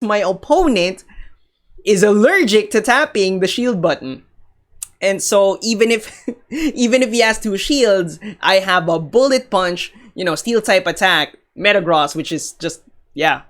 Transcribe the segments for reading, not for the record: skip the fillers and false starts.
my opponent is allergic to tapping the shield button. And so even if he has 2 shields, I have a bullet punch, you know, steel type attack, Metagross, which is just, yeah,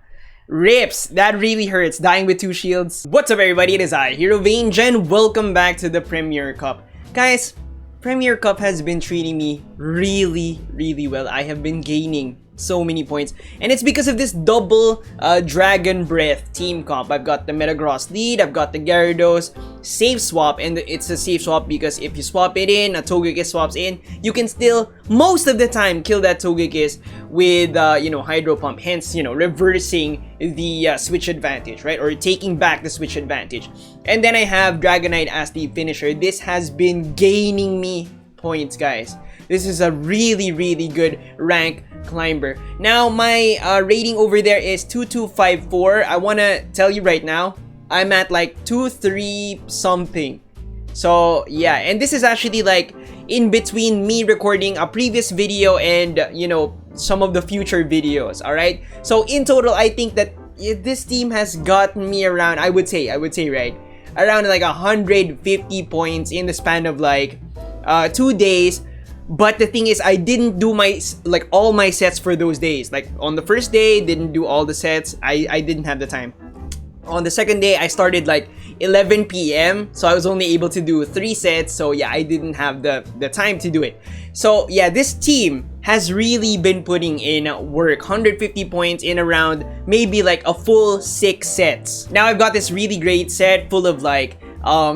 rips. That really hurts, dying with 2 shields. What's up everybody, it is I, Hero Vange, and welcome back to the Premier Cup. Guys, Premier Cup has been treating me really well. I have been gaining so many points, and it's because of this double Dragon Breath team comp. I've got the Metagross lead, I've got the Gyarados safe swap, and it's a safe swap because if you swap it in, a Togekiss swaps in, you can still most of the time kill that Togekiss with you know, Hydro Pump, hence, you know, reversing the switch advantage, right, or taking back the switch advantage. And then I have Dragonite as the finisher. This has been gaining me points, guys. This is a really good rank climber. Now my rating over there is 2254. I want to tell you right now, I'm at like 23 something. So yeah, and this is actually like in between me recording a previous video and, you know, some of the future videos. All right, so in total I think that this team has gotten me around, I would say right around like 150 points in the span of like 2 days. But the thing is, I didn't do my, like, all my sets for those days. Like, on the first day, didn't do all the sets. I didn't have the time. On the second day, I started like 11 p.m. So I was only able to do 3 sets. So yeah, I didn't have the time to do it. So yeah, this team has really been putting in work. 150 points in around maybe like a full 6 sets. Now I've got this really great set full of like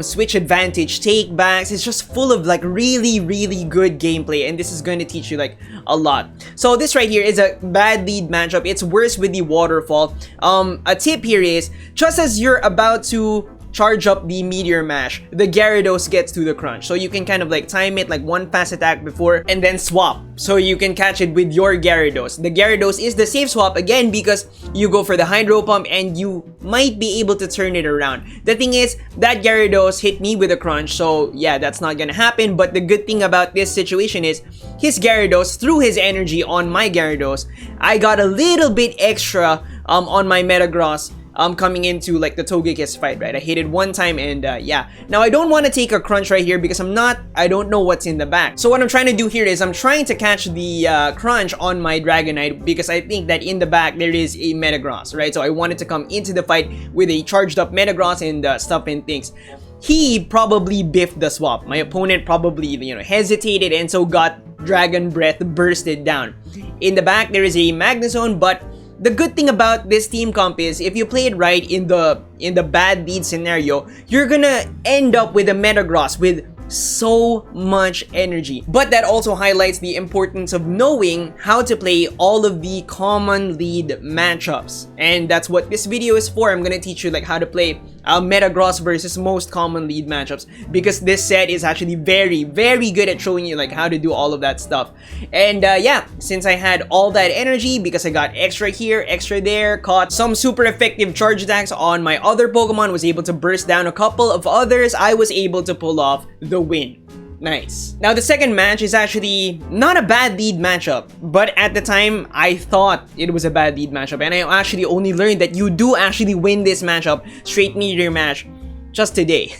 switch advantage take backs. It's just full of like really good gameplay, and this is going to teach you like a lot. So this right here is a bad lead matchup. It's worse with the waterfall. A tip here is, just as you're about to charge up the Meteor Mash, the Gyarados gets to the crunch. So you can kind of like time it like one fast attack before and then swap. So you can catch it with your Gyarados. The Gyarados is the safe swap again because you go for the Hydro Pump and you might be able to turn it around. The thing is, that Gyarados hit me with a crunch. So yeah, that's not gonna happen. But the good thing about this situation is his Gyarados threw his energy on my Gyarados. I got a little bit extra on my Metagross coming into like the Togekiss fight, right? I hit it one time and yeah. Now I don't want to take a crunch right here because I don't know what's in the back. So what I'm trying to do here is I'm trying to catch the crunch on my Dragonite because I think that in the back there is a Metagross, right? So I wanted to come into the fight with a charged up Metagross and stuff and things. He probably biffed the swap. My opponent probably, you know, hesitated and so got Dragon Breath bursted down. In the back there is a Magnezone, but the good thing about this team comp is if you play it right in the bad lead scenario, you're gonna end up with a Metagross with so much energy. But that also highlights the importance of knowing how to play all of the common lead matchups. And that's what this video is for. I'm gonna teach you like how to play Metagross versus most common lead matchups, because this set is actually very good at showing you like how to do all of that stuff. And yeah, since I had all that energy because I got extra here, extra there, caught some super effective charge attacks on my other Pokemon, was able to burst down a couple of others, I was able to pull off the win. Nice. Now the second match is actually not a bad lead matchup, but at the time I thought it was a bad lead matchup, and I actually only learned that you do actually win this matchup straight Meteor Mash just today.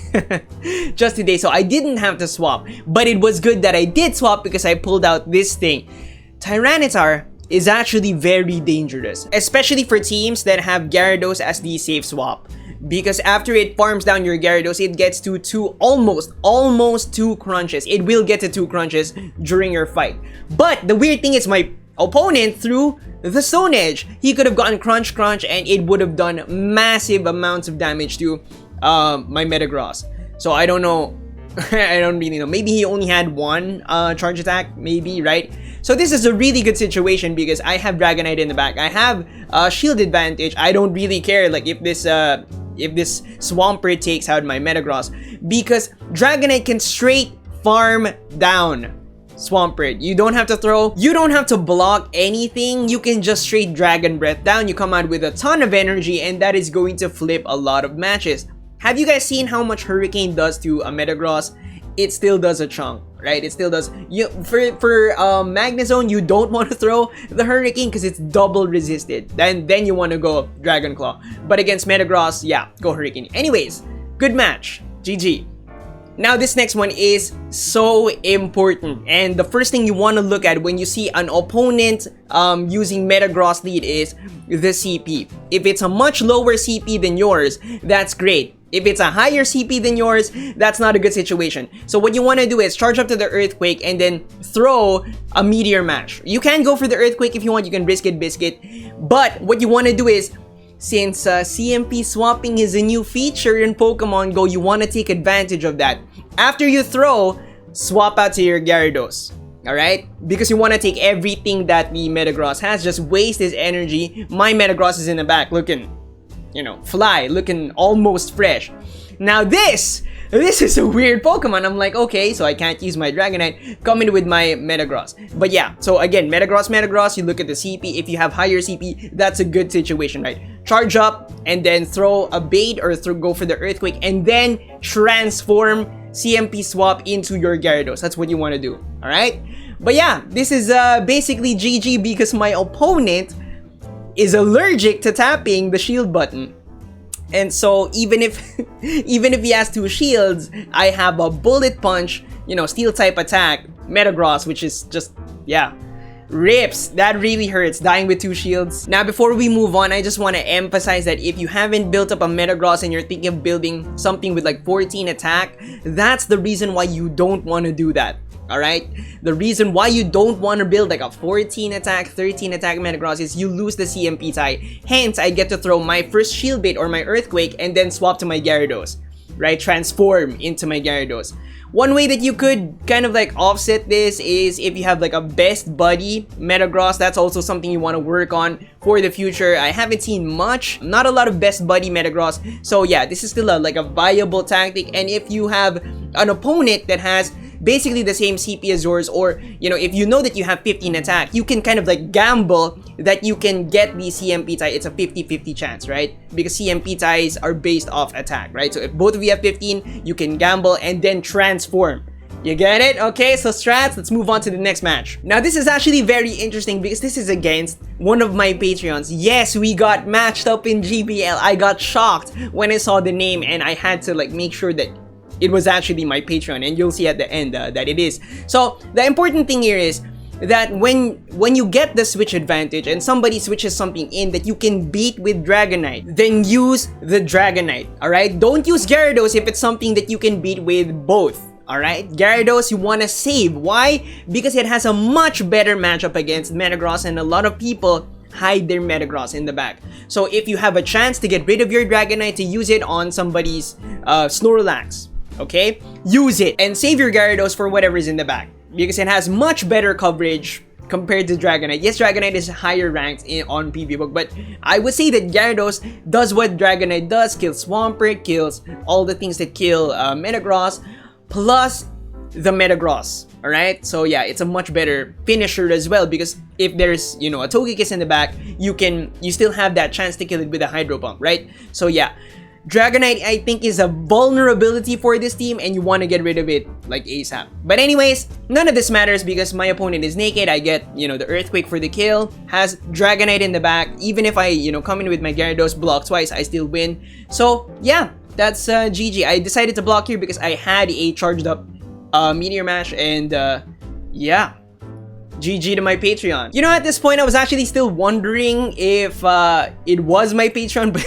Just today, so I didn't have to swap, but it was good that I did swap because I pulled out this thing. Tyranitar is actually very dangerous, especially for teams that have Gyarados as the safe swap. Because after it farms down your Gyarados, it gets to almost 2 crunches. It will get to 2 crunches during your fight. But the weird thing is my opponent threw the Stone Edge. He could have gotten crunch and it would have done massive amounts of damage to my Metagross. So I don't know. I don't really know. Maybe he only had one charge attack, maybe, right? So this is a really good situation because I have Dragonite in the back. I have shield advantage. I don't really care like if this Swampert takes out my Metagross, because Dragonite can straight farm down Swampert. You don't have to throw, you don't have to block anything. You can just straight Dragon Breath down. You come out with a ton of energy, and that is going to flip a lot of matches. Have you guys seen how much Hurricane does to a Metagross? It still does a chunk. right? It still does. For Magnezone, you don't want to throw the Hurricane because it's double resisted. Then you want to go Dragon Claw. But against Metagross, yeah, go Hurricane. Anyways, good match. GG. Now this next one is so important, and the first thing you want to look at when you see an opponent using Metagross lead is the CP. If it's a much lower CP than yours, that's great. If it's a higher CP than yours, that's not a good situation. So what you want to do is charge up to the Earthquake and then throw a Meteor Mash. You can go for the Earthquake if you want, you can risk it, biscuit. But what you want to do is, since CMP swapping is a new feature in Pokemon Go, you want to take advantage of that. After you throw, swap out to your Gyarados. Alright? Because you want to take everything that the Metagross has, just waste his energy. My Metagross is in the back looking, you know, fly, looking almost fresh. Now this is a weird Pokemon. I'm like, okay, so I can't use my Dragonite, coming with my Metagross. But yeah, so again, Metagross, you look at the CP. If you have higher CP, that's a good situation, right? Charge up and then throw a bait or go for the Earthquake and then transform CMP swap into your Gyarados. That's what you want to do, alright? But yeah, this is basically GG because my opponent is allergic to tapping the shield button. And so even if he has 2 shields, I have a bullet punch, you know, steel type attack, Metagross, which is just, yeah, rips. That really hurts, dying with 2 shields. Now before we move on, I just want to emphasize that if you haven't built up a Metagross and you're thinking of building something with like 14 attack, that's the reason why you don't want to do that. Alright? The reason why you don't want to build like a 14 attack, 13 attack Metagross is you lose the CMP tie. Hence, I get to throw my first Shield Bait or my Earthquake and then swap to my Gyarados. Right? Transform into my Gyarados. One way that you could kind of like offset this is if you have like a best buddy Metagross. That's also something you want to work on for the future. I haven't seen much, not a lot of best buddy Metagross. So yeah, this is still like a viable tactic. And if you have an opponent that has basically the same CP as yours, or you know, if you know that you have 15 attack, you can kind of like gamble that you can get the CMP tie. It's a 50-50 chance, right? Because CMP ties are based off attack, right? So if both of you have 15, you can gamble and then transform. You get it? Okay, so strats, let's move on to the next match. Now this is actually very interesting because this is against one of my Patreons. Yes, we got matched up in GBL. I got shocked when I saw the name and I had to like make sure that it was actually my Patreon, and you'll see at the end that it is. So the important thing here is that when you get the switch advantage and somebody switches something in that you can beat with Dragonite, then use the Dragonite, alright? Don't use Gyarados if it's something that you can beat with both, alright? Gyarados you want to save. Why? Because it has a much better matchup against Metagross, and a lot of people hide their Metagross in the back. So if you have a chance to get rid of your Dragonite to use it on somebody's Snorlax, okay, use it and save your Gyarados for whatever is in the back because it has much better coverage compared to Dragonite. Yes, Dragonite is higher ranked on PvPoke, but I would say that Gyarados does what Dragonite does, kills Swampert, kills all the things that kill Metagross, plus the Metagross, alright? So yeah, it's a much better finisher as well because if there's, you know, a Togekiss in the back, you still have that chance to kill it with a Hydro Pump, right? So yeah, Dragonite, I think, is a vulnerability for this team and you want to get rid of it like ASAP. But anyways, none of this matters because my opponent is naked. I get, you know, the Earthquake for the kill, has Dragonite in the back. Even if I, you know, come in with my Gyarados, block twice, I still win. So yeah, that's GG. I decided to block here because I had a charged up Meteor Mash, and yeah, GG to my Patreon. You know, at this point, I was actually still wondering if it was my Patreon, but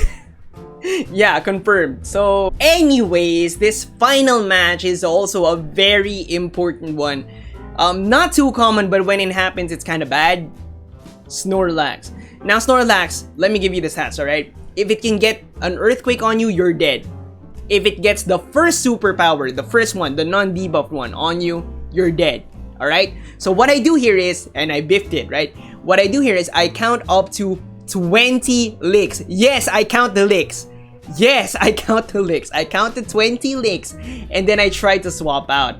yeah, confirmed. So anyways, this final match is also a very important one. Not too common, but when it happens, it's kind of bad. Snorlax. Now Snorlax, let me give you the stats, alright? If it can get an Earthquake on you, you're dead. If it gets the first superpower, the first one, the non-debuffed one on you, you're dead. Alright? So what I do here is, and I biffed it, right? What I do here is I count up to 20 licks. Yes, I count the licks. Yes, I count the licks. I counted 20 licks and then I tried to swap out.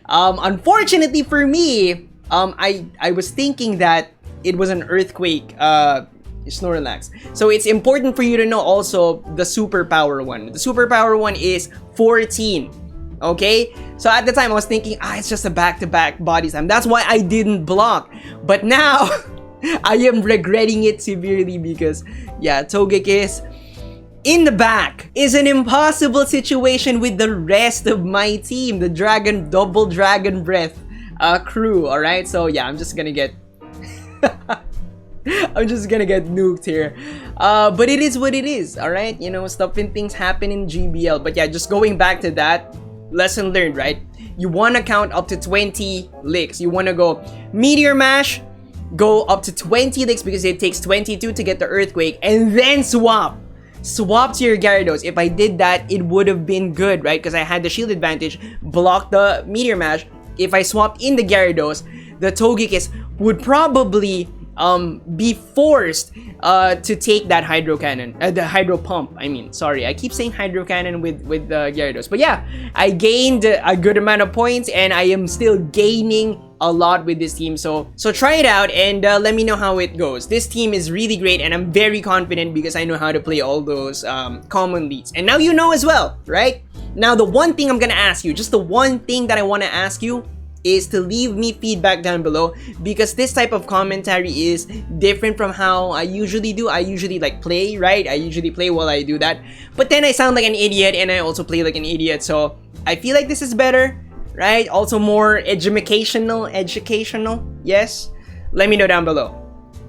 Unfortunately for me, I was thinking that it was an Earthquake Snorlax. So it's important for you to know also the superpower one. The superpower one is 14. Okay, so at the time I was thinking, it's just a back-to-back body slam. That's why I didn't block. But now I am regretting it severely because yeah, Togekiss in the back is an impossible situation with the rest of my team, the double dragon breath crew. All right, so yeah, I'm just gonna get I'm just gonna get nuked here. But it is what it is, alright? You know, stuff and things happen in GBL. But yeah, just going back to that, lesson learned, right? You wanna count up to 20 licks. You wanna go Meteor Mash, go up to 20 licks because it takes 22 to get the Earthquake, and then swap. Swap to your Gyarados. If I did that, it would have been good, right? Because I had the shield advantage, blocked the Meteor Mash. If I swapped in the Gyarados, the Togekiss would probably be forced to take that Hydro Cannon, the Hydro Pump. I mean, sorry, I keep saying Hydro Cannon with the Gyarados, but yeah, I gained a good amount of points, and I am still gaining a lot with this team. So try it out and let me know how it goes. This team is really great, and I'm very confident because I know how to play all those common leads, and now you know as well, right? Now the one thing I'm gonna ask you, just the one thing that I want to ask you, is to leave me feedback down below, because this type of commentary is different from how I usually do. I usually like play, right? I usually play while I do that, but then I sound like an idiot and I also play like an idiot, so I feel like this is better, right? Also more educational, yes? Let me know down below.